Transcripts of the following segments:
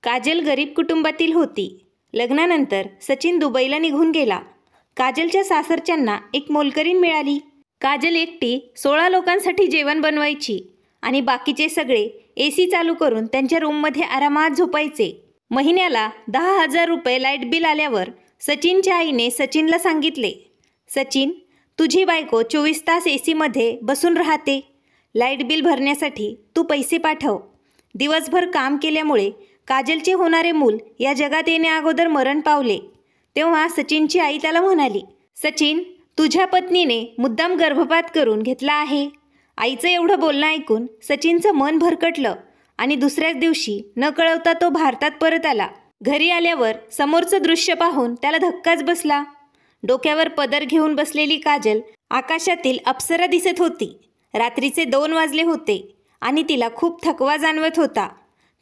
काजल गरीब कुटुंबातील होती. लग्नानंतर सचिन दुबईला निघून गेला. काजलच्या सासरच्यांना एक मोलकरीण मिळाली. काजल एकटी 16 लोकांसाठी जेवण बनवायची आणि बाकीचे सगळे AC चालू करून त्यांच्या रूममध्ये आरामात झोपायचे. महिन्याला 10,000 रुपये लाईट बिल आल्यावर सचिनच्या आईने सचिनला सांगितले, सचिन, तुझी बायको 24 तास AC बसून राहते. लाईट बिल भरण्यासाठी तू पैसे पाठव. दिवसभर काम केल्यामुळे काजलचे होणारे मूल या जगात येण्याअगोदर मरण पावले. तेव्हा सचिनची आई त्याला म्हणाली, सचिन, तुझ्या पत्नीने मुद्दाम गर्भपात करून घेतला आहे. आईचं एवढं बोलणं ऐकून सचिनचं मन भरकटलं आणि दुसऱ्याच दिवशी न कळवता तो भारतात परत आला. घरी आल्यावर समोरचं दृश्य पाहून त्याला धक्काच बसला. डोक्यावर पदर घेऊन बसलेली काजल आकाशातील अप्सरा दिसत होती. रात्रीचे 2 वाजले होते आणि तिला खूप थकवा जाणवत होता.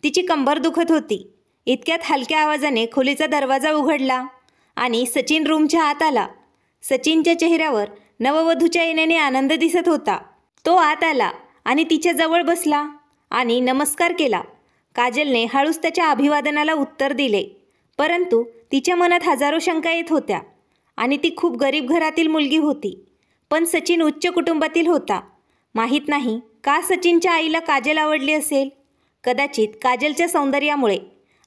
तिची कंबर दुखत होती. इतक्यात हलक्या आवाजाने खोलीचा दरवाजा उघडला आणि सचिन रूमच्या आत आला. सचिनच्या चेहऱ्यावर नववधूच्या येण्याने आनंद दिसत होता. तो आत आला आणि तिच्या जवळ बसला आणि नमस्कार केला. काजलने हळूच त्याच्या अभिवादनाला उत्तर दिले, परंतु तिच्या मनात हजारो शंका येत होत्या आणि ती खूप गरीब घरातील मुलगी होती. पण सचिन उच्च कुटुंबातील होता. माहीत नाही का सचिनच्या आईला काजल आवडली असेल. कदाचित काजलच्या सौंदर्यामुळे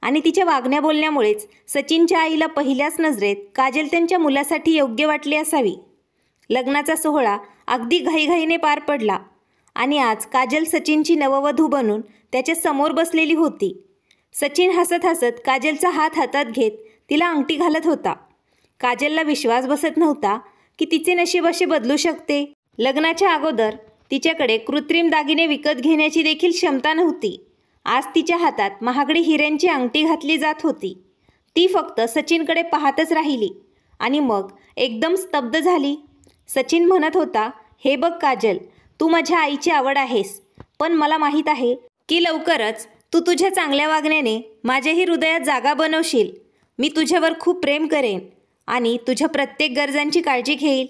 आणि तिच्या वागण्या बोलण्यामुळेच सचिनच्या आईला पहिल्याच नजरेत काजल त्यांच्या मुलासाठी योग्य वाटली असावी. लग्नाचा सोहळा अगदी घाईघाईने पार पडला आणि आज काजल सचिनची नववधू बनून त्याच्या समोर बसलेली होती. सचिन हसत हसत काजलचा हात हातात घेत तिला अंगठी घालत होता. काजलला विश्वास बसत नव्हता की तिचे नशीब असे बदलू शकते. लग्नाच्या अगोदर तिच्याकडे कृत्रिम दागिने विकत घेण्याची देखील क्षमता नव्हती. आज तिच्या हातात महागडी हिऱ्यांची अंगठी घातली जात होती. ती फक्त सचिनकडे पाहतच राहिली आणि मग एकदम स्तब्ध झाली. सचिन म्हणत होता, हे बघ काजल, तू माझ्या आईची आवड आहेस, पण मला माहीत आहे की लवकरच तू तुझ्या चांगल्या वागण्याने माझ्याही हृदयात जागा बनवशील. मी तुझ्यावर खूप प्रेम करेन आणि तुझ्या प्रत्येक गरजांची काळजी घेईल.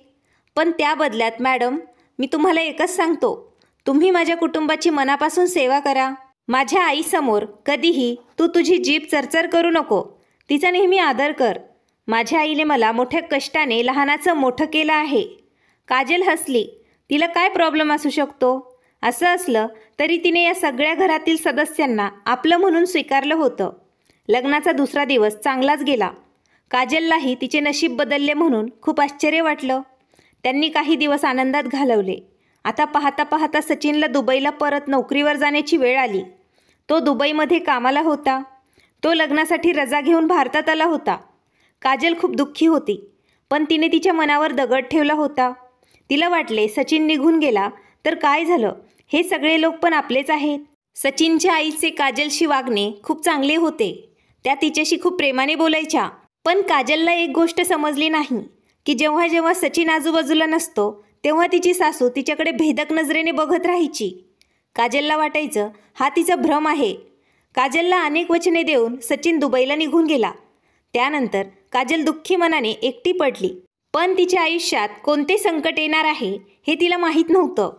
पण त्या बदल्यात मॅडम, मी तुम्हाला एकच सांगतो, तुम्ही माझ्या कुटुंबाची मनापासून सेवा करा. माझ्या आईसमोर कधीही तू तुझी जीभ चरचर करू नको. तिचा नेहमी आदर कर. माझ्या आईने मला मोठ्या कष्टाने लहानाचं मोठं केलं आहे. काजल हसली. तिला काय प्रॉब्लेम असू शकतो? असं असलं तरी तिने या सगळ्या घरातील सदस्यांना आपलं म्हणून स्वीकारलं होतं. लग्नाचा दुसरा दिवस चांगलाच गेला. काजललाही तिचे नशीब बदलले म्हणून खूप आश्चर्य वाटलं. त्यांनी काही दिवस आनंदात घालवले. आता पाहता पाहता सचिनला दुबईला परत नोकरीवर जाण्याची वेळ आली. तो दुबईमध्ये कामाला होता. तो लग्नासाठी रजा घेऊन भारतात आला होता. काजल खूप दुःखी होती, पण तिने तिच्या मनावर दगड ठेवला होता. तिला वाटले, सचिन निघून गेला तर काय झालं, हे सगळे लोक पण आपलेच आहेत. सचिनच्या आईचे काजलशी वागणे खूप चांगले होते. त्या तिच्याशी खूप प्रेमाने बोलायच्या. पण काजलला एक गोष्ट समजली नाही की जेव्हा जेव्हा सचिन आजूबाजूला नसतो तेव्हा तिची सासू तिच्याकडे भेदक नजरेने बघत राहायची. काजलला वाटायचं हा तिचा भ्रम आहे. काजलला अनेक वचने देऊन सचिन दुबईला निघून गेला. त्यानंतर काजल दुःखी मनाने एकटी पडली. पण तिच्या आयुष्यात कोणते संकट येणार आहे हे तिला माहीत नव्हतं.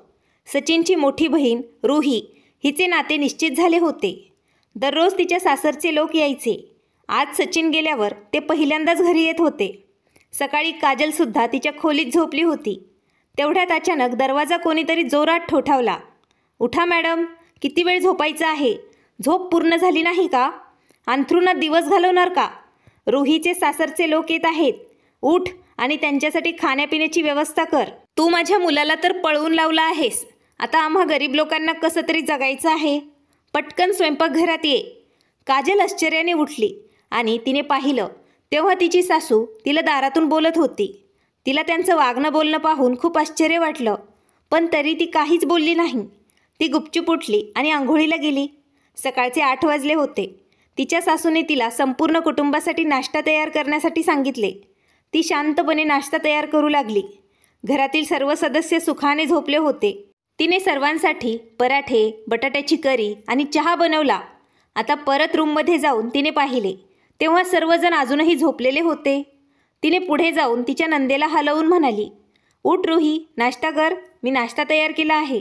सचिनची मोठी बहीण रुही हिचे नाते निश्चित झाले होते. दररोज तिच्या सासरचे लोक यायचे. आज सचिन गेल्यावर ते पहिल्यांदाच घरी येत होते. सकाळी काजलसुद्धा तिच्या खोलीत झोपली होती. तेवढ्यात अचानक दरवाजा कोणीतरी जोरात ठोठावला. उठा मॅडम, किती वेळ झोपायचं आहे? झोप पूर्ण झाली नाही का? अंथरुणात दिवस घालवणार का? रुहीचे सासरचे लोक येत आहेत. उठ आणि त्यांच्यासाठी खाण्यापिण्याची व्यवस्था कर. तू माझ्या मुलाला तर पळवून लावला आहेस. आता आम्हा गरीब लोकांना कसं तरी जगायचं आहे. पटकन स्वयंपाकघरात ये. काजल आश्चर्याने उठली आणि तिने पाहिलं तेव्हा तिची सासू तिला दारातून बोलत होती. तिला त्यांचं वागणं बोलणं पाहून खूप आश्चर्य वाटलं, पण तरी ती काहीच बोलली नाही. ती गुपचूप उठली आणि आंघोळीला गेली. सकाळचे 8 वाजले होते. तिच्या सासूने तिला संपूर्ण कुटुंबासाठी नाश्ता तयार करण्यासाठी सांगितले. ती शांतपणे नाश्ता तयार करू लागली. घरातील सर्व सदस्य सुखाने झोपले होते. तिने सर्वांसाठी पराठे, बटाट्याची करी आणि चहा बनवला. आता परत रूममध्ये जाऊन तिने पाहिले तेव्हा सर्वजण अजूनही झोपलेले होते. तिने पुढे जाऊन तिच्या नंदेला हलवून म्हणाली, उठ रुही, नाश्ता कर. मी नाश्ता तयार केला आहे.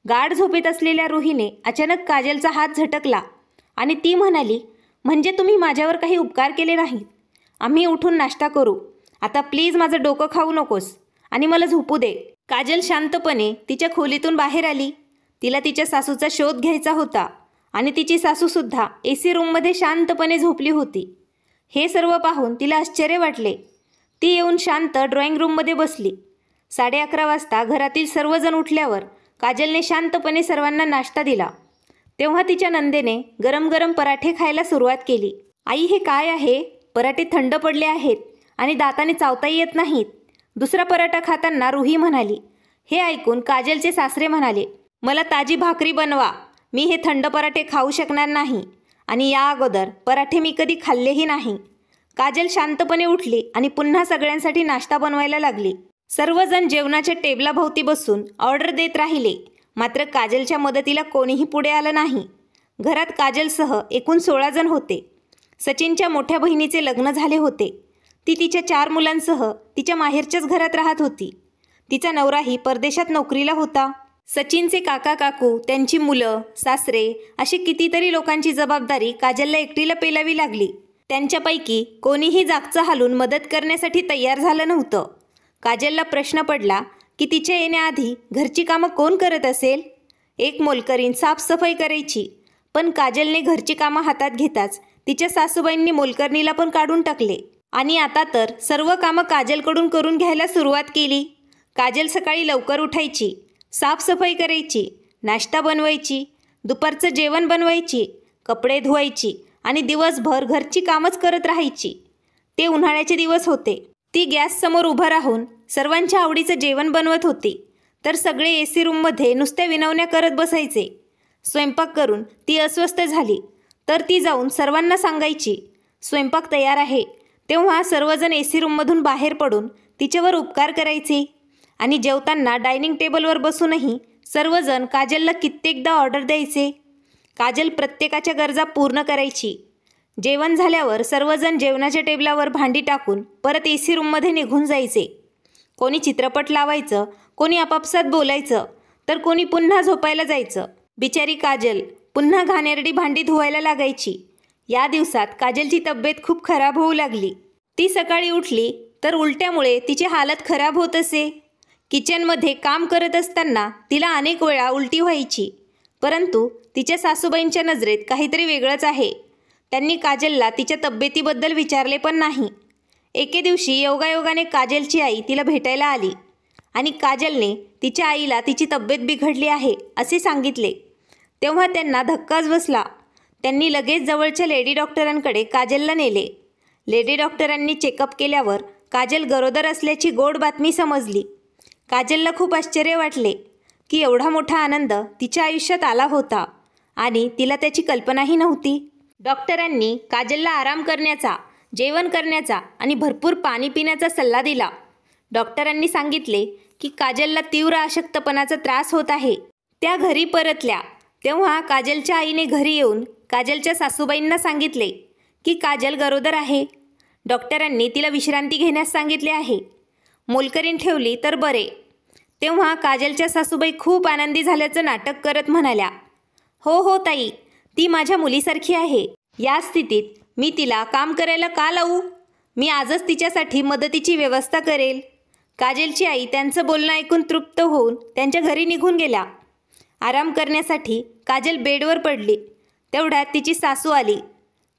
गाढ झोपेत असलेल्या रुहीने अचानक काजलचा हात झटकला आणि ती म्हणाली, म्हणजे तुम्ही माझ्यावर काही उपकार केले नाहीत. आम्ही उठून नाश्ता करू. आता प्लीज माझं डोकं खाऊ नकोस आणि मला झोपू दे. काजल शांतपणे तिच्या खोलीतून बाहेर आली. तिला तिच्या सासूचा शोध घ्यायचा होता आणि तिची सासूसुद्धा AC रूममध्ये शांतपणे झोपली होती. हे सर्व पाहून तिला आश्चर्य वाटले. ती येऊन शांत ड्रॉइंग रूममध्ये बसली. 11:30 वाजता घरातील सर्वजण उठल्यावर काजलने शांतपणे सर्वांना नाश्ता दिला. तेव्हा तिच्या नंदेने गरम गरम पराठे खायला सुरुवात केली. आई, हे काय आहे? पराठे थंड पडले आहेत आणि दाताने चावताही येत नाहीत. दुसरा पराठा खाताना रुही म्हणाली. हे ऐकून काजलचे सासरे म्हणाले, मला ताजी भाकरी बनवा. मी हे थंड पराठे खाऊ शकणार नाही आणि या अगोदर पराठे मी कधी खाल्लेही नाही. काजल शांतपणे उठली आणि पुन्हा सगळ्यांसाठी नाश्ता बनवायला लागली. सर्वजण जेवणाच्या टेबलाभोवती बसून ऑर्डर देत राहिले. मात्र काजलच्या मदतीला कोणीही पुढे आलं नाही. घरात काजलसह एकूण 16 जण होते. सचिनच्या मोठ्या बहिणीचे लग्न झाले होते. ती तिच्या 4 मुलांसह तिच्या माहेरच्याच घरात राहत होती. तिचा नवराही परदेशात नोकरीला होता. सचिनचे काका काकू, त्यांची मुलं, सासरे अशी कितीतरी लोकांची जबाबदारी काजलला एकटीला पेलावी लागली. त्यांच्यापैकी कोणीही जागचं हालून मदत करण्यासाठी तयार झालं नव्हतं. काजलला प्रश्न पडला की तिच्या येण्याआधी घरची कामं कोण करत असेल. एक मोलकरीण साफसफाई करायची, पण काजलने घरची कामं हातात घेताच तिच्या सासूबाईंनी मोलकरणीला पण काढून टाकले आणि आता तर सर्व कामं काजलकडून करून घ्यायला सुरुवात केली. काजल सकाळी लवकर उठायची, साफसफाई करायची, नाश्ता बनवायची, दुपारचं जेवण बनवायची, कपडे धुवायची आणि दिवसभर घरची कामच करत राहायची. ते उन्हाळ्याचे दिवस होते. ती गॅससमोर उभं राहून सर्वांच्या आवडीचं जेवण बनवत होती, तर सगळे AC रूममध्ये नुसत्या विनवण्या करत बसायचे. स्वयंपाक करून ती अस्वस्थ झाली तर ती जाऊन सर्वांना सांगायची, स्वयंपाक तयार आहे. तेव्हा सर्वजण AC रूममधून बाहेर पडून तिच्यावर उपकार करायचे आणि जेवताना डायनिंग टेबलवर बसूनही सर्वजण काजलला कित्येकदा ऑर्डर द्यायचे. काजल प्रत्येकाच्या गरजा पूर्ण करायची. जेवण झाल्यावर सर्वजण जेवणाच्या टेबलावर भांडी टाकून परत AC रूममध्ये निघून जायचे. कोणी चित्रपट लावायचं, कोणी आपापसात बोलायचं, तर कोणी पुन्हा झोपायला जायचं. बिचारी काजल पुन्हा घाणेरडी भांडी धुवायला लागायची. या दिवसात काजलची तब्येत खूप खराब होऊ लागली. ती सकाळी उठली तर उलट्यामुळे तिची हालत खराब होत असे. किचनमध्ये काम करत असताना तिला अनेक वेळा उलटी व्हायची. परंतु तिच्या सासूबाईंच्या नजरेत काहीतरी वेगळंच आहे. त्यांनी काजलला तिच्या तब्येतीबद्दल विचारले पण नाही. एके दिवशी योगायोगाने काजलची आई तिला भेटायला आली आणि काजलने तिच्या आईला तिची तब्येत बिघडली आहे असे सांगितले. तेव्हा त्यांना धक्काच बसला. त्यांनी लगेच जवळच्या लेडी डॉक्टरांकडे काजलला नेले. लेडी डॉक्टरांनी चेकअप केल्यावर काजल गरोदर असल्याची गोड बातमी समजली. काजलला खूप आश्चर्य वाटले की एवढा मोठा आनंद तिच्या आयुष्यात आला होता आणि तिला त्याची कल्पनाही नव्हती. डॉक्टरांनी काजलला आराम करण्याचा, जेवण करण्याचा आणि भरपूर पाणी पिण्याचा सल्ला दिला. डॉक्टरांनी सांगितले की काजलला तीव्र अशक्तपणाचा त्रास होत आहे. त्या घरी परतल्या तेव्हा काजलच्या आईने घरी येऊन काजलच्या सासूबाईंना सांगितले की काजल गरोदर आहे. डॉक्टरांनी तिला विश्रांती घेण्यास सांगितले आहे. मोलकरीण ठेवली तर बरे. तेव्हा काजलच्या सासूबाई खूप आनंदी झाल्याचं नाटक करत म्हणाल्या, हो हो ताई, ती माझ्या मुलीसारखी आहे. या स्थितीत मी तिला काम करायला का लावू? मी आजच तिच्यासाठी मदतीची व्यवस्था करेल. काजलची आई त्यांचं बोलणं ऐकून तृप्त होऊन त्यांच्या घरी निघून गेल्या. आराम करण्यासाठी काजल बेडवर पडली. तेवढ्यात तिची सासू आली.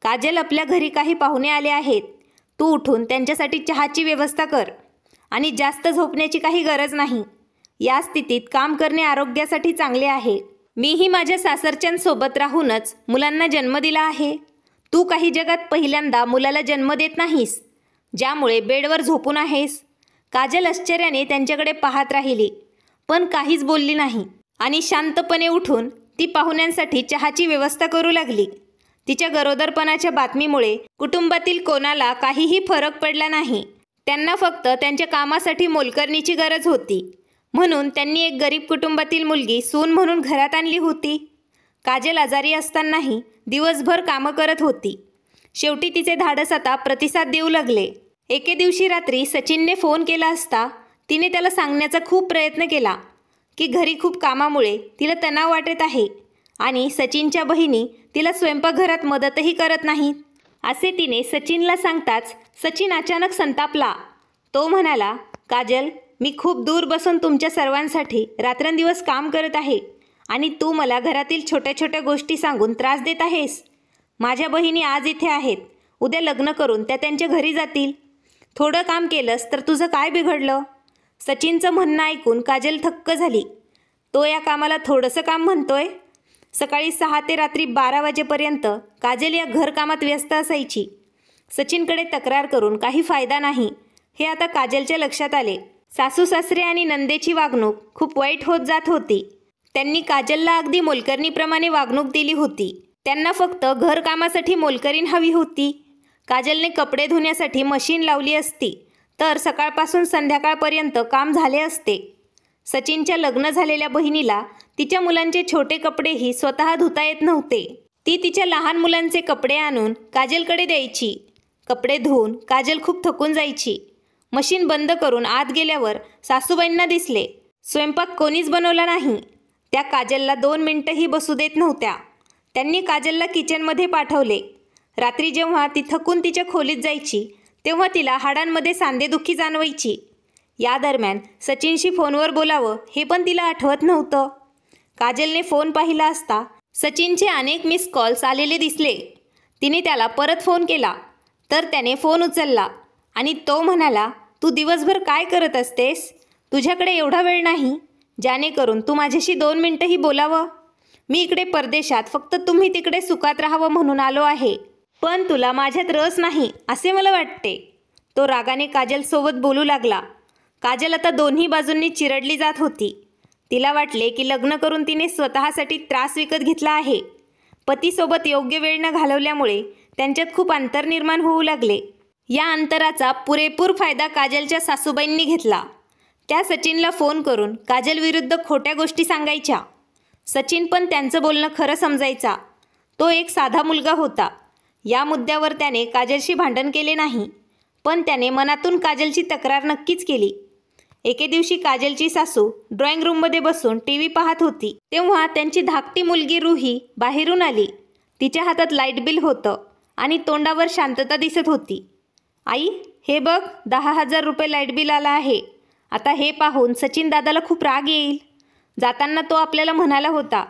काजल, आपल्या घरी काही पाहुणे आले आहेत. तू उठून त्यांच्यासाठी चहाची व्यवस्था कर आणि जास्त झोपण्याची काही गरज नाही. या स्थितीत काम करणे आरोग्यासाठी चांगले आहे. मीही माझ्या सासरच्यांसोबत राहूनच मुलांना जन्म दिला आहे. तू काही जगात पहिल्यांदा मुलाला जन्म देत नाहीस, ज्यामुळे बेडवर झोपून आहेस. काजल आश्चर्याने त्यांच्याकडे पाहत राहिली, पण काहीच बोलली नाही आणि शांतपणे उठून ती पाहुण्यांसाठी चहाची व्यवस्था करू लागली. तिच्या गरोदरपणाच्या बातमीमुळे कुटुंबातील कोणाला काहीही फरक पडला नाही. त्यांना फक्त त्यांच्या कामासाठी मोलकरणीची गरज होती, म्हणून त्यांनी एक गरीब कुटुंबातील मुलगी सून म्हणून घरात आणली होती. काजल आजारी असतानाही दिवसभर कामं करत होती. शेवटी तिचे धाडस आता प्रतिसाद देऊ लागले. एके दिवशी रात्री सचिनने फोन केला असता तिने त्याला सांगण्याचा खूप प्रयत्न केला की घरी खूप कामामुळे तिला तणाव वाटत आहे आणि सचिनच्या बहिणी तिला स्वयंपाकघरात मदतही करत नाहीत, असे तिने सचिनला सांगताच सचिन अचानक संतापला. तो म्हणाला, काजल, मी खूप दूर बसून तुमच्या सर्वांसाठी रात्रंदिवस काम करत आहे आणि तू मला घरातील छोट्या छोट्या गोष्टी सांगून त्रास देत आहेस. माझ्या बहिणी आज इथे आहेत, उद्या लग्न करून त्या त्यांच्या घरी जातील. थोडं काम केलंस तर तुझं काय बिघडलं? सचिनचं म्हणणं ऐकून काजल थक्क झाली. तो या कामाला थोडंसं काम म्हणतोय? सकाळी 6 ते रात्री 12 वाजेपर्यंत काजल या घरकामात व्यस्त असायची. सचिनकडे तक्रार करून काही फायदा नाही हे आता काजलच्या लक्षात आले. सासू सासरे आणि नंदेची वागणूक खूप वाईट होत जात होती. त्यांनी काजलला अगदी मोलकरणीप्रमाणे वागणूक दिली होती. त्यांना फक्त घरकामासाठी मोलकरीण हवी होती. काजलने कपडे धुण्यासाठी मशीन लावली असती तर सकाळपासून संध्याकाळपर्यंत काम झाले असते. सचिनच्या लग्न झालेल्या बहिणीला तिच्या मुलांचे छोटे कपडेही स्वतः धुता येत नव्हते. ती तिच्या लहान मुलांचे कपडे आणून काजलकडे द्यायची. कपडे धुवून काजल खूप थकून जायची. मशीन बंद करून आत गेल्यावर सासूबाईंना दिसले स्वयंपाक कोणीच बनवला नाही. त्या काजलला 2 मिनिटंही बसू देत नव्हत्या. त्यांनी काजलला किचनमध्ये पाठवले. रात्री जेव्हा ती थकून तिच्या खोलीत जायची तेव्हा तिला हाडांमध्ये सांधेदुखी जाणवायची. या दरम्यान सचिनशी फोनवर बोलावं हे पण तिला आठवत नव्हतं. काजलने फोन पाहिला असता सचिनचे अनेक मिस कॉल्स आलेले दिसले. तिने त्याला परत फोन केला तर त्याने फोन उचलला आणि तो म्हणाला, तू दिवसभर काय करत असतेस? तुझ्याकडे एवढा वेळ नाही ज्यानेकरून तू माझ्याशी 2 मिनिटंही बोलावं? मी इकडे परदेशात फक्त तुम्ही तिकडे सुखात राहावं म्हणून आलो आहे, पण तुला माझ्यात रस नाही असे मला वाटते. तो रागाने काजलसोबत बोलू लागला. काजल आता दोन्ही बाजूंनी चिरडली जात होती. तिला वाटले की लग्न करून तिने स्वतःसाठी त्रास विकत घेतला आहे. पतीसोबत योग्य वेळ न घालवल्यामुळे त्यांच्यात खूप अंतर निर्माण होऊ लागले. या अंतराचा पुरेपूर फायदा काजलच्या सासूबाईंनी घेतला. त्या सचिनला फोन करून काजलविरुद्ध खोट्या गोष्टी सांगायच्या. सचिन पण त्यांचं बोलणं खरं समजायचा. तो एक साधा मुलगा होता. या मुद्द्यावर त्याने काजलशी भांडण केले नाही, पण त्याने मनातून काजलची तक्रार नक्कीच केली. एके दिवशी काजलची सासू ड्रॉइंग रूममध्ये बसून TV पाहत होती. तेव्हा त्यांची धाकटी मुलगी रुही बाहेरून आली. तिच्या हातात लाईट बिल होतं आणि तोंडावर शांतता दिसत होती. आई, हे बघ, 10,000 रुपये लाईट बिल आला आहे. आता हे पाहून सचिन दादाला खूप राग येईल. जाताना तो आपल्याला म्हणाला होता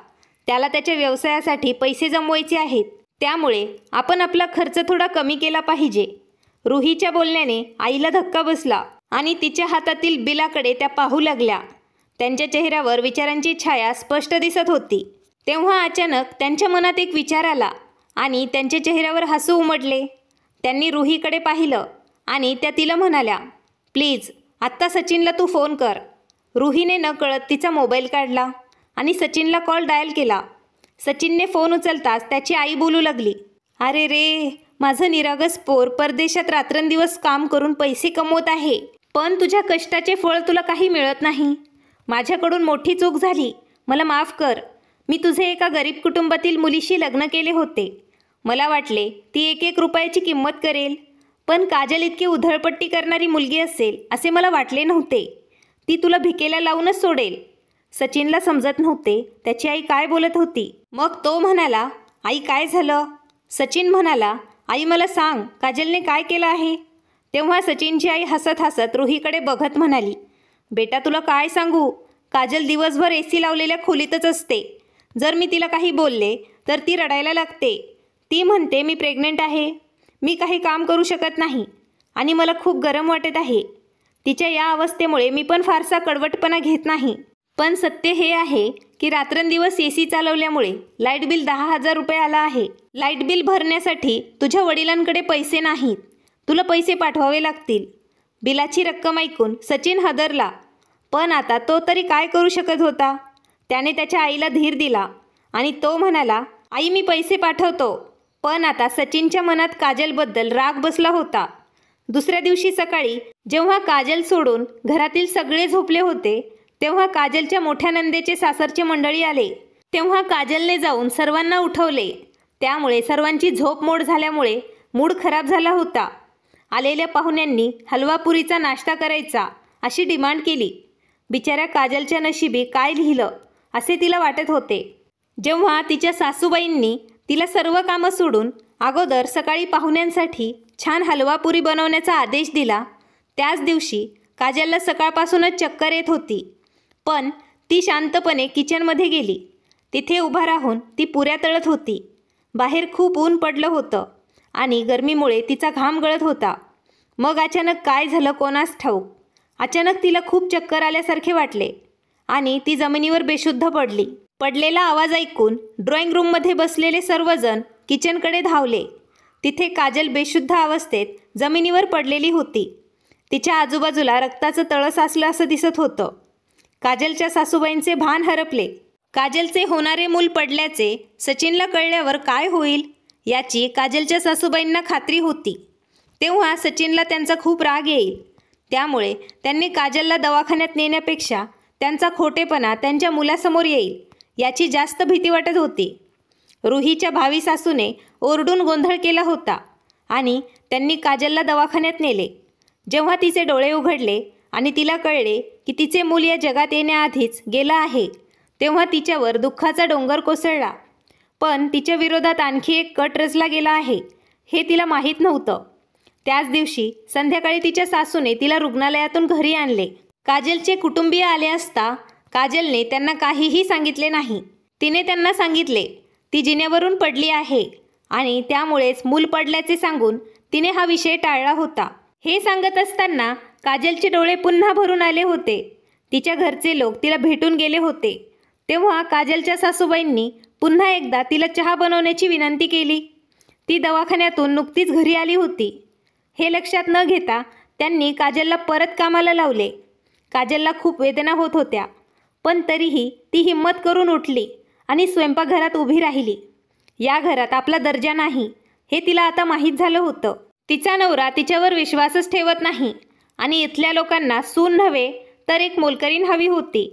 त्याला त्याच्या व्यवसायासाठी पैसे जमवायचे आहेत, त्यामुळे आपण आपला खर्च थोडा कमी केला पाहिजे. रुहीच्या बोलण्याने आईला धक्का बसला आणि तिच्या हातातील बिलाकडे त्या पाहू लागल्या. त्यांच्या चेहऱ्यावर विचारांची छाया स्पष्ट दिसत होती. तेव्हा अचानक त्यांच्या मनात एक विचार आला आणि त्यांच्या चेहऱ्यावर हसू उमटले. त्यांनी रुहीकडे पाहिलं आणि त्या तिला म्हणाल्या, प्लीज आत्ता सचिनला तू फोन कर. रुहीने नकळत तिचा मोबाईल काढला आणि सचिनला कॉल डायल केला. सचिनने फोन उचलताच त्याची आई बोलू लागली, अरे रे, माझं निरागस पोर परदेशात रात्रंदिवस काम करून पैसे कमवत आहे, पण तुझ्या कष्टाचे फळ तुला काही मिळत नाही. माझ्याकडून मोठी चूक झाली, मला माफ कर. मी तुझे एका गरीब कुटुंबातील मुलीशी लग्न केले होते. मला वाटले ती 1-1 रुपयाची किंमत करेल, पण काजल इतकी उधळपट्टी करणारी मुलगी असेल असे मला वाटले नव्हते. ती तुला भिकेला लावूनच सोडेल. सचिनला समजत नव्हते त्याची आई काय बोलत होती. मग तो म्हणाला, आई काय झालं? सचिन म्हणाला, आई मला सांग, काजलने काय केलं आहे? तेव्हा सचिनची आई हसत हसत रुहीकडे बघत म्हणाली, बेटा तुला काय सांगू, काजल दिवसभर AC लावलेल्या खोलीतच असते. जर मी तिला काही बोलले तर ती रडायला लागते. ती म्हणते मी प्रेग्नेंट आहे, मी काही काम करू शकत नाही आणि मला खूप गरम वाटत आहे. तिच्या या अवस्थेमुळे मी पण फारसा कडवटपणा घेत नाही. पण सत्य हे आहे की रात्रंदिवस AC चालवल्यामुळे लाईट बिल 10,000 रुपये आला आहे. लाईट बिल भरण्यासाठी तुझ्या वडिलांकडे पैसे नाहीत, तुला पैसे पाठवावे लागतील. बिलाची रक्कम ऐकून सचिन हादरला, पण आता तो तरी काय करू शकत होता. त्याने त्याच्या आईला धीर दिला आणि तो म्हणाला, आई मी पैसे पाठवतो. पण आता सचिनच्या मनात काजलबद्दल राग बसला होता. दुसऱ्या दिवशी सकाळी जेव्हा काजल सोडून घरातील सगळे झोपले होते तेव्हा काजलच्या मोठ्या नंदेचे सासरचे मंडळी आले. तेव्हा काजलने जाऊन सर्वांना उठवले. त्यामुळे सर्वांची झोप मोड झाल्यामुळे मूड खराब झाला होता. आलेल्या पाहुण्यांनी हलवा पुरीचा नाश्ता करायचा अशी डिमांड केली. बिचाऱ्या काजलच्या नशिबी काय लिहिलं असे तिला वाटत होते. जेव्हा तिच्या सासूबाईंनी तिला सर्व कामं सोडून अगोदर सकाळी पाहुण्यांसाठी छान हलवा पुरी बनवण्याचा आदेश दिला. त्याच दिवशी काजलला सकाळपासूनच चक्कर येत होती, पण ती शांतपणे किचनमध्ये गेली. तिथे उभा राहून ती पुऱ्या तळत होती. बाहेर खूप ऊन पडलं होतं आणि गरमीमुळे तिचा घाम गळत होता. मग अचानक काय झालं कोणास ठाऊक. अचानक तिला खूप चक्कर आल्यासारखे वाटले आणि ती जमिनीवर बेशुद्ध पडली. पडलेला आवाज ऐकून ड्रॉइंग रूममध्ये बसलेले सर्वजण किचनकडे धावले. तिथे काजल बेशुद्ध अवस्थेत जमिनीवर पडलेली होती. तिच्या आजूबाजूला रक्ताचं तळं साचलं असं दिसत होतं. काजलच्या सासूबाईंचे भान हरपले. काजलचे होणारे मूल पडल्याचे सचिनला कळल्यावर काय होईल याची काजलच्या सासूबाईंना खात्री होती. तेव्हा सचिनला त्यांचा खूप राग येईल. त्यामुळे त्यांनी काजलला दवाखान्यात नेण्यापेक्षा त्यांचा खोटेपणा त्यांच्या मुलासमोर येईल याची जास्त भीती वाटत होती. रुहीच्या भावी सासूने ओरडून गोंधळ केला होता आणि त्यांनी काजलला दवाखान्यात नेले. जेव्हा तिचे डोळे उघडले आणि तिला कळले की तिचे मूल या जगात येण्याआधीच गेलं आहे, तेव्हा तिच्यावर दुःखाचा डोंगर कोसळला. पण तिच्या विरोधात आणखी एक कट रचला गेला आहे हे तिला माहीत नव्हतं. त्याच दिवशी संध्याकाळी तिच्या सासूने तिला रुग्णालयातून घरी आणले. काजलचे कुटुंबीय आले असता काजलने त्यांना काहीही सांगितले नाही. तिने त्यांना सांगितले ती जिन्यावरून पडली आहे आणि त्यामुळेच मूल पडल्याचे सांगून तिने हा विषय टाळला होता. हे सांगत असताना काजलचे डोळे पुन्हा भरून आले होते. तिच्या घरचे लोक तिला भेटून गेले होते. तेव्हा काजलच्या सासूबाईंनी पुन्हा एकदा तिला चहा बनवण्याची विनंती केली. ती दवाखान्यातून नुकतीच घरी आली होती. हे लक्षात न घेता त्यांनी काजलला परत कामाला लावले. काजलला खूप वेदना होत होत्या, पण तरीही ती हिम्मत करून उठली आणि स्वयंपाकघरात उभी राहिली. या घरात आपला दर्जा नाही हे तिला आता माहीत झालं होतं. तिचा नवरा तिच्यावर विश्वासच ठेवत नाही आणि इथल्या लोकांना सून नव्हे तर एक मोलकरीण हवी होती.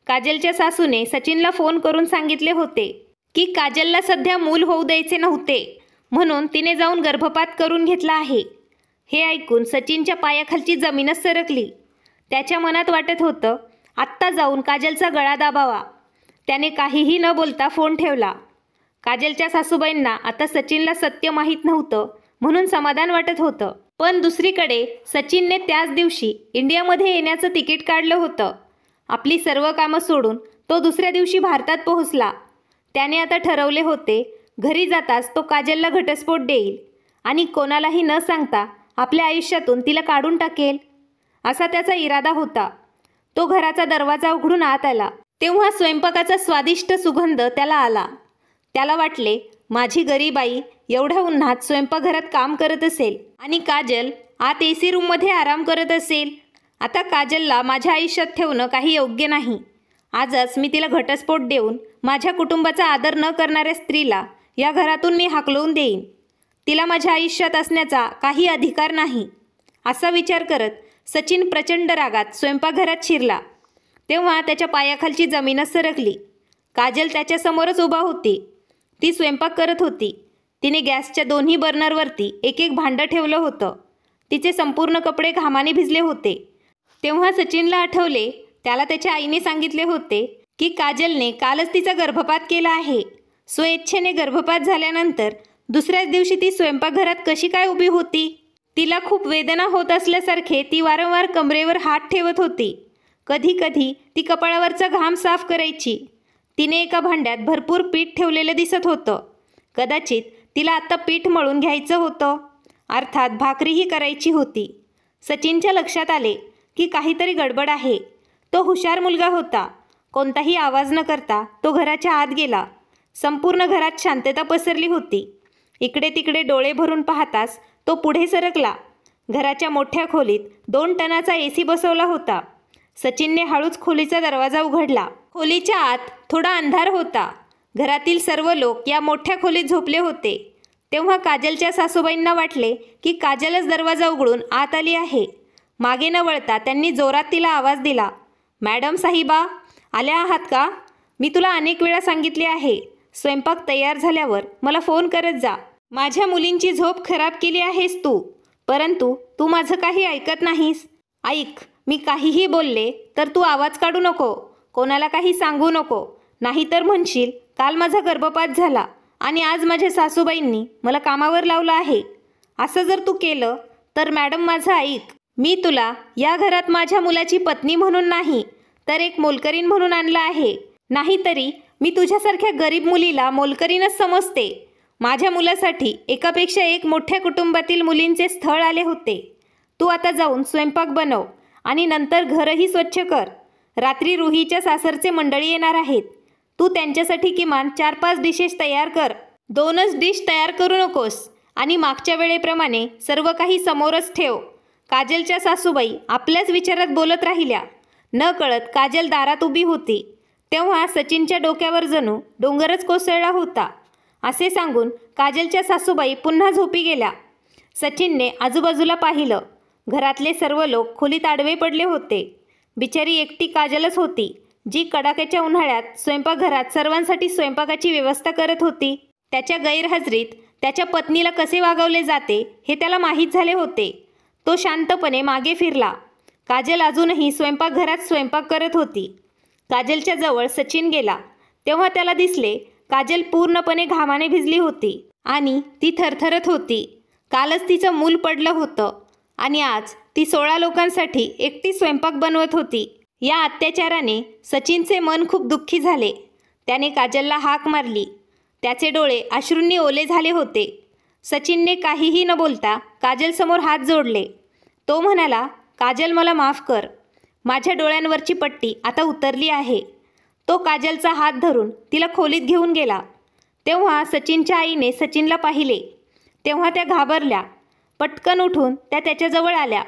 काजलच्या सासूने सचिनला फोन करून सांगितले होते की काजलला सध्या मूल होऊ द्यायचे नव्हते, म्हणून तिने जाऊन गर्भपात करून घेतला आहे. हे ऐकून सचिनच्या पायाखालची जमीनच सरकली. त्याच्या मनात वाटत होतं आत्ता जाऊन काजलचा गळा दाबावा. त्याने काहीही न बोलता फोन ठेवला. काजलच्या सासूबाईंना आता सचिनला सत्य माहीत नव्हतं म्हणून समाधान वाटत होतं. पण दुसरीकडे सचिनने त्याच दिवशी इंडियामध्ये येण्याचं तिकीट काढलं होतं. आपली सर्व कामं सोडून तो दुसऱ्या दिवशी भारतात पोहोचला. त्याने आता ठरवले होते घरी जाताच तो काजलला घटस्फोट देईल आणि कोणालाही न सांगता आपल्या आयुष्यातून तिला काढून टाकेल असा त्याचा इरादा होता. तो घराचा दरवाजा उघडून आत आला तेव्हा स्वयंपाकाचा स्वादिष्ट सुगंध त्याला आला. त्याला वाटले माझी गरीब आई एवढ्या उन्हात स्वयंपाकघरात काम करत असेल आणि काजल आत AC रूममध्ये आराम करत असेल. आता काजलला माझ्या आयुष्यात ठेवणं काही योग्य नाही. आजच मी तिला घटस्फोट देऊन माझ्या कुटुंबाचा आदर न करणाऱ्या स्त्रीला या घरातून मी हाकलवून देईन. तिला माझ्या आयुष्यात असण्याचा काही अधिकार नाही असा विचार करत सचिन प्रचंड रागात स्वयंपाकघरात शिरला. तेव्हा त्याच्या पायाखालची जमीनच सरकली. काजल त्याच्यासमोरच उभा होती. ती स्वयंपाक करत होती. तिने गॅसच्या दोन्ही बर्नरवरती एक एक भांडं ठेवलं होतं. तिचे संपूर्ण कपडे घामाने भिजले होते. तेव्हा सचिनला आठवले त्याला त्याच्या आईने सांगितले होते की काजलने कालच तिचा गर्भपात केला आहे. स्वेच्छेने गर्भपात झाल्यानंतर दुसऱ्याच दिवशी ती स्वयंपाकघरात कशी काय उभी होती. तिला खूप वेदना होत असल्यासारखे ती वारंवार कमरेवर हात ठेवत होती. कधी कधी ती कपाळावरचा घाम साफ करायची. तिने एका भांड्यात भरपूर पीठ ठेवलेलं दिसत होतं. कदाचित तिला आत्ता पीठ मळून घ्यायचं होतं, अर्थात भाकरीही करायची होती. सचिनच्या लक्षात आले की काहीतरी गडबड आहे. तो हुशार मुलगा होता. कोणताही आवाज न करता तो घराच्या आत गेला. संपूर्ण घरात शांतता पसरली होती. इकडे तिकडे डोळे भरून पाहताच तो पुढे सरकला. घराच्या मोठ्या खोलीत 2 टनाचा AC बसवला होता. सचिनने हळूच खोलीचा दरवाजा उघडला. खोलीच्या आत थोडा अंधार होता. घरातील सर्व लोक या मोठ्या खोलीत झोपले होते. तेव्हा काजलच्या सासूबाईंना वाटले की काजलच दरवाजा उघडून आत आली आहे. मागे न वळता त्यांनी जोरात तिला आवाज दिला, मॅडम साहिबा, आल्या आहात का? मी तुला अनेक वेळा सांगितले आहे, स्वयंपाक तयार झाल्यावर मला फोन करत जा. माझ्या मुलींची झोप खराब केली आहेस तू, परंतु तू माझं काही ऐकत नाहीस. ऐक, मी काहीही बोलले तर तू आवाज काढू नको, कोणाला काही सांगू नको, नाहीतर म्हणशील काल माझा गर्भपात झाला आणि आज माझ्या सासूबाईंनी मला कामावर लावलं आहे. असं जर तू केलं तर मॅडम माझं ऐक, मी तुला या घरात माझ्या मुलाची पत्नी म्हणून नाही तर एक मोलकरीण म्हणून आणलं आहे. नाहीतरी मी तुझ्यासारख्या गरीब मुलीला मोलकरीणच समजते. माझ्या मुलासाठी एकापेक्षा एक मोठ्या कुटुंबातील मुलींचे स्थळ आले होते. तू आता जाऊन स्वयंपाक बनव आणि नंतर घरही स्वच्छ कर. रात्री रुहीच्या सासरचे मंडळी येणार आहेत. तू त्यांच्यासाठी किमान 4-5 डिशेस तयार कर. 2च डिश तयार करू नकोस आणि मागच्या वेळेप्रमाणे सर्व काही समोरच ठेव. काजलच्या सासूबाई आपल्याच विचारात बोलत राहिल्या. न कळत काजल दारात उभी होती. तेव्हा सचिनच्या डोक्यावर जणू डोंगरच कोसळला होता. असे सांगून काजलच्या सासूबाई पुन्हा झोपी गेल्या. सचिनने आजूबाजूला पाहिलं. घरातले सर्व लोक खोलीत आडवे पडले होते. बिचारी एकटी काजलच होती जी कडाक्याच्या उन्हाळ्यात स्वयंपाकघरात सर्वांसाठी स्वयंपाकाची व्यवस्था करत होती. त्याच्या गैरहजेरीत त्याच्या पत्नीला कसे वागवले जाते हे त्याला माहीत झाले होते. तो शांतपणे मागे फिरला. काजल अजूनही स्वयंपाकघरात स्वयंपाक करत होती. काजलच्या जवळ सचिन गेला. तेव्हा त्याला दिसले काजल पूर्णपणे घामाने भिजली होती आणि ती थरथरत होती. कालच तिचं मूल पडलं होतं आणि आज ती 16 लोकांसाठी एकटी स्वयंपाक बनवत होती. या अत्याचाराने सचिनचे मन खूप दुःखी झाले. त्याने काजलला हाक मारली. त्याचे डोळे अश्रूंनी ओले झाले होते. सचिनने काहीही न बोलता काजलसमोर हात जोडले. तो म्हणाला, काजल मला माफ कर. माझ्या डोळ्यांवरची पट्टी आता उतरली आहे. तो काजलचा हात धरून तिला खोलीत घेऊन गेला. तेव्हा सचिनच्या आईने सचिनला पाहिले. तेव्हा त्या घाबरल्या. पटकन उठून त्या त्याच्याजवळ आल्या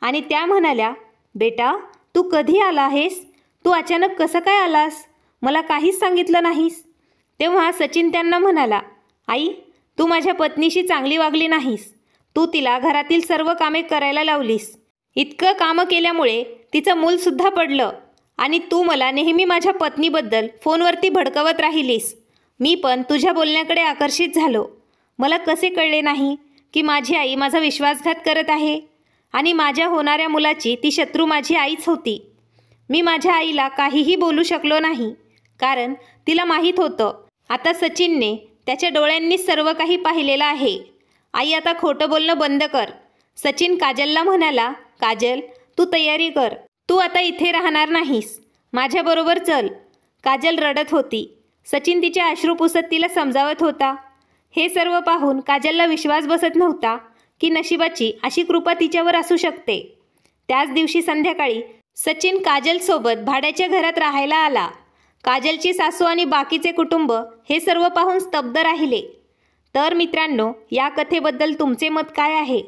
आणि त्या म्हणाल्या, बेटा तू कधी आला आहेस? तू अचानक कसं काय आलास? मला काहीच सांगितलं नाहीस. तेव्हा सचिन त्यांना म्हणाला, आई तू माझ्या पत्नीशी चांगली वागली नाहीस. तू तिला घरातील सर्व कामे करायला लावलीस. इतकं कामं केल्यामुळे तिचं मूलसुद्धा पडलं आणि तू मला नेहमी माझ्या पत्नीबद्दल फोनवरती भडकवत राहिलीस. मी पण तुझ्या बोलण्याकडे आकर्षित झालो. मला कसे कळले नाही की माझी आई माझा विश्वासघात करत आहे आणि माझ्या होणाऱ्या मुलाची ती शत्रू माझी आईच होती. मी माझ्या आईला काहीही बोलू शकलो नाही कारण तिला माहीत होतं आता सचिनने त्याच्या डोळ्यांनी सर्व काही पाहिलेलं आहे. आई आता खोटं बोलणं बंद कर. सचिन काजलला म्हणाला, काजल तू तयारी कर. तू आता इथे राहणार नाहीस. माझ्याबरोबर चल. काजल रडत होती. सचिन तिचे अश्रू पुसत तिला समजावत होता. हे सर्व पाहून काजलला विश्वास बसत नव्हता की नशिबाची अशी कृपा तिच्यावर असू शकते. त्याच दिवशी संध्याकाळी सचिन काजलसोबत भाड्याच्या घरात राहायला आला. काजलची सासू आणि बाकीचे कुटुंब हे सर्व पाहून स्तब्ध राहिले. तर मित्रांनो, या कथेबद्दल तुमचे मत काय आहे?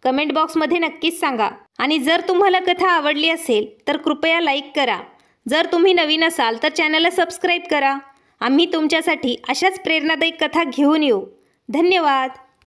कमेंट बॉक्समध्ये नक्कीच सांगा. आणि जर तुम्हाला कथा आवडली असेल तर कृपया लाईक करा. जर तुम्ही नवीन असाल तर चॅनलला सबस्क्राईब करा. आम्ही तुमच्यासाठी अशाच प्रेरणादायी कथा घेऊन येऊ. धन्यवाद.